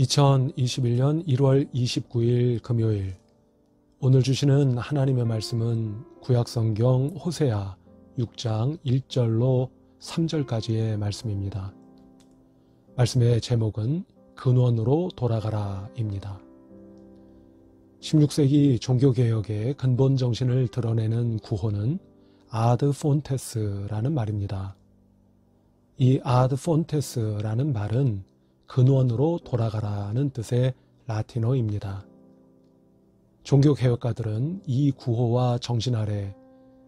2021년 1월 29일 금요일, 오늘 주시는 하나님의 말씀은 구약성경 호세아 6장 1절로 3절까지의 말씀입니다. 말씀의 제목은 근원으로 돌아가라입니다. 16세기 종교개혁의 근본 정신을 드러내는 구호는 아드 폰테스라는 말입니다. 이 아드 폰테스라는 말은 근원으로 돌아가라는 뜻의 라틴어입니다. 종교개혁가들은 이 구호와 정신 아래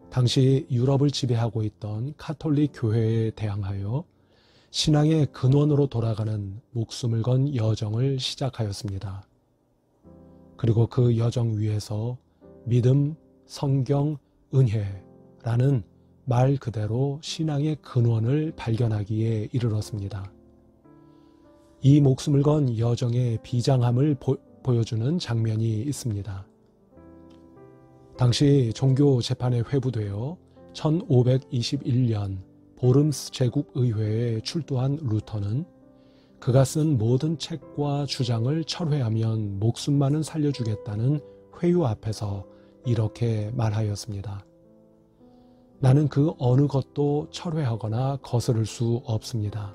당시 유럽을 지배하고 있던 카톨릭 교회에 대항하여 신앙의 근원으로 돌아가는 목숨을 건 여정을 시작하였습니다. 그리고 그 여정 위에서 믿음, 성경, 은혜라는 말 그대로 신앙의 근원을 발견하기에 이르렀습니다. 이 목숨을 건 여정의 비장함을 보여주는 장면이 있습니다. 당시 종교 재판에 회부되어 1521년 보름스 제국의회에 출두한 루터는 그가 쓴 모든 책과 주장을 철회하면 목숨만은 살려주겠다는 회유 앞에서 이렇게 말하였습니다. 나는 그 어느 것도 철회하거나 거스를 수 없습니다.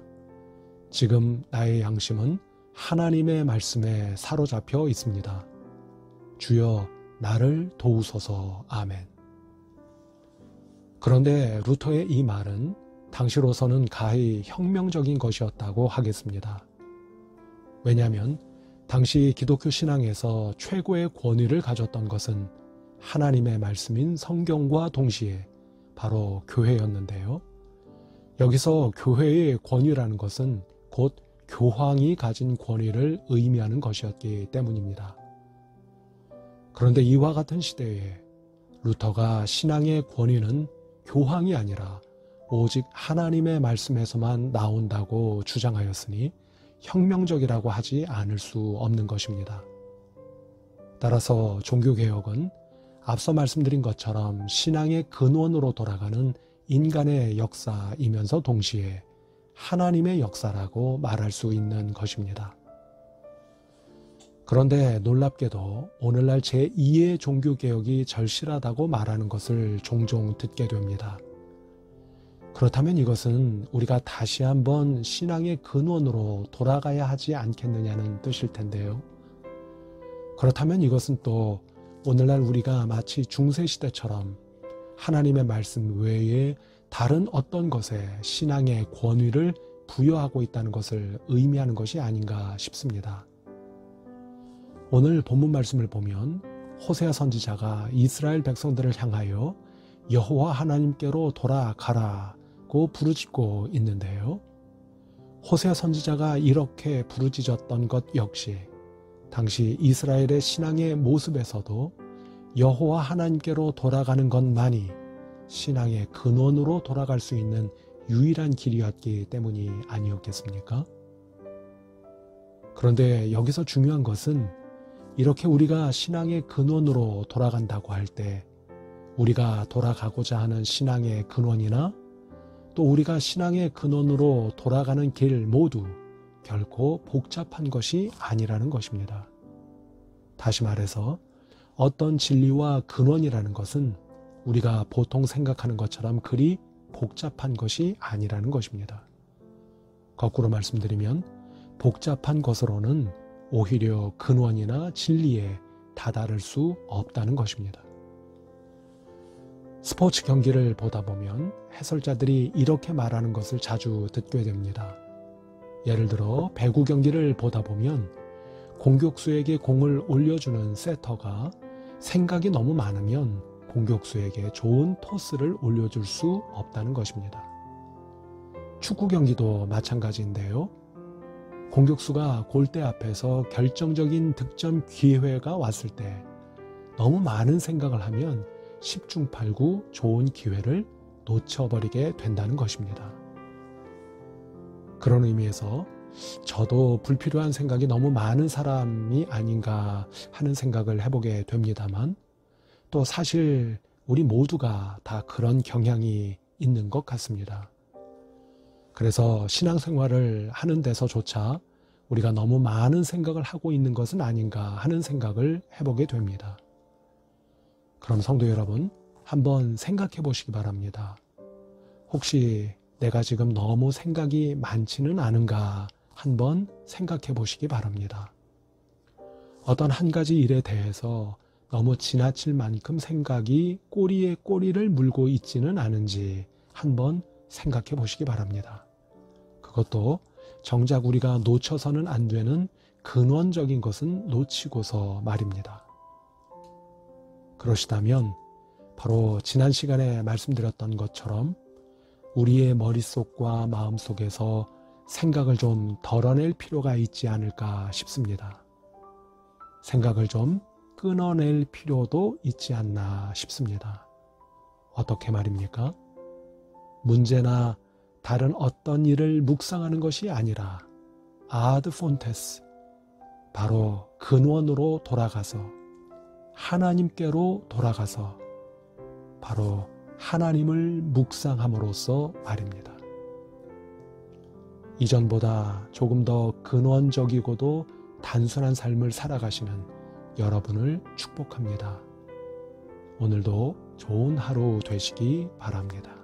지금 나의 양심은 하나님의 말씀에 사로잡혀 있습니다. 주여 나를 도우소서. 아멘. 그런데 루터의 이 말은 당시로서는 가히 혁명적인 것이었다고 하겠습니다. 왜냐하면 당시 기독교 신앙에서 최고의 권위를 가졌던 것은 하나님의 말씀인 성경과 동시에 바로 교회였는데요. 여기서 교회의 권위라는 것은 곧 교황이 가진 권위를 의미하는 것이었기 때문입니다. 그런데 이와 같은 시대에 루터가 신앙의 권위는 교황이 아니라 오직 하나님의 말씀에서만 나온다고 주장하였으니 혁명적이라고 하지 않을 수 없는 것입니다. 따라서 종교개혁은 앞서 말씀드린 것처럼 신앙의 근원으로 돌아가는 인간의 역사이면서 동시에 하나님의 역사라고 말할 수 있는 것입니다. 그런데 놀랍게도 오늘날 제2의 종교개혁이 절실하다고 말하는 것을 종종 듣게 됩니다. 그렇다면 이것은 우리가 다시 한번 신앙의 근원으로 돌아가야 하지 않겠느냐는 뜻일 텐데요. 그렇다면 이것은 또 오늘날 우리가 마치 중세시대처럼 하나님의 말씀 외에 다른 어떤 것에 신앙의 권위를 부여하고 있다는 것을 의미하는 것이 아닌가 싶습니다. 오늘 본문 말씀을 보면 호세아 선지자가 이스라엘 백성들을 향하여 여호와 하나님께로 돌아가라고 부르짖고 있는데요. 호세아 선지자가 이렇게 부르짖었던 것 역시 당시 이스라엘의 신앙의 모습에서도 여호와 하나님께로 돌아가는 것만이 신앙의 근원으로 돌아갈 수 있는 유일한 길이었기 때문이 아니었겠습니까? 그런데 여기서 중요한 것은 이렇게 우리가 신앙의 근원으로 돌아간다고 할 때 우리가 돌아가고자 하는 신앙의 근원이나 또 우리가 신앙의 근원으로 돌아가는 길 모두 결코 복잡한 것이 아니라는 것입니다. 다시 말해서 어떤 진리와 근원이라는 것은 우리가 보통 생각하는 것처럼 그리 복잡한 것이 아니라는 것입니다. 거꾸로 말씀드리면 복잡한 것으로는 오히려 근원이나 진리에 다다를 수 없다는 것입니다. 스포츠 경기를 보다 보면 해설자들이 이렇게 말하는 것을 자주 듣게 됩니다. 예를 들어 배구 경기를 보다 보면 공격수에게 공을 올려주는 세터가 생각이 너무 많으면 공격수에게 좋은 토스를 올려줄 수 없다는 것입니다. 축구 경기도 마찬가지인데요. 공격수가 골대 앞에서 결정적인 득점 기회가 왔을 때 너무 많은 생각을 하면 10중 8구 좋은 기회를 놓쳐버리게 된다는 것입니다. 그런 의미에서 저도 불필요한 생각이 너무 많은 사람이 아닌가 하는 생각을 해보게 됩니다만 또 사실 우리 모두가 다 그런 경향이 있는 것 같습니다. 그래서 신앙생활을 하는 데서조차 우리가 너무 많은 생각을 하고 있는 것은 아닌가 하는 생각을 해보게 됩니다. 그럼 성도 여러분, 한번 생각해 보시기 바랍니다. 혹시 내가 지금 너무 생각이 많지는 않은가 한번 생각해 보시기 바랍니다. 어떤 한 가지 일에 대해서 너무 지나칠 만큼 생각이 꼬리에 꼬리를 물고 있지는 않은지 한번 생각해 보시기 바랍니다. 그것도 정작 우리가 놓쳐서는 안 되는 근원적인 것은 놓치고서 말입니다. 그러시다면 바로 지난 시간에 말씀드렸던 것처럼 우리의 머릿속과 마음속에서 생각을 좀 덜어낼 필요가 있지 않을까 싶습니다. 생각을 좀 끊어낼 필요도 있지 않나 싶습니다. 어떻게 말입니까? 문제나 다른 어떤 일을 묵상하는 것이 아니라 아드 폰테스, 바로 근원으로 돌아가서 하나님께로 돌아가서 바로 하나님을 묵상함으로써 말입니다. 이전보다 조금 더 근원적이고도 단순한 삶을 살아가시는 여러분을 축복합니다. 오늘도 좋은 하루 되시기 바랍니다.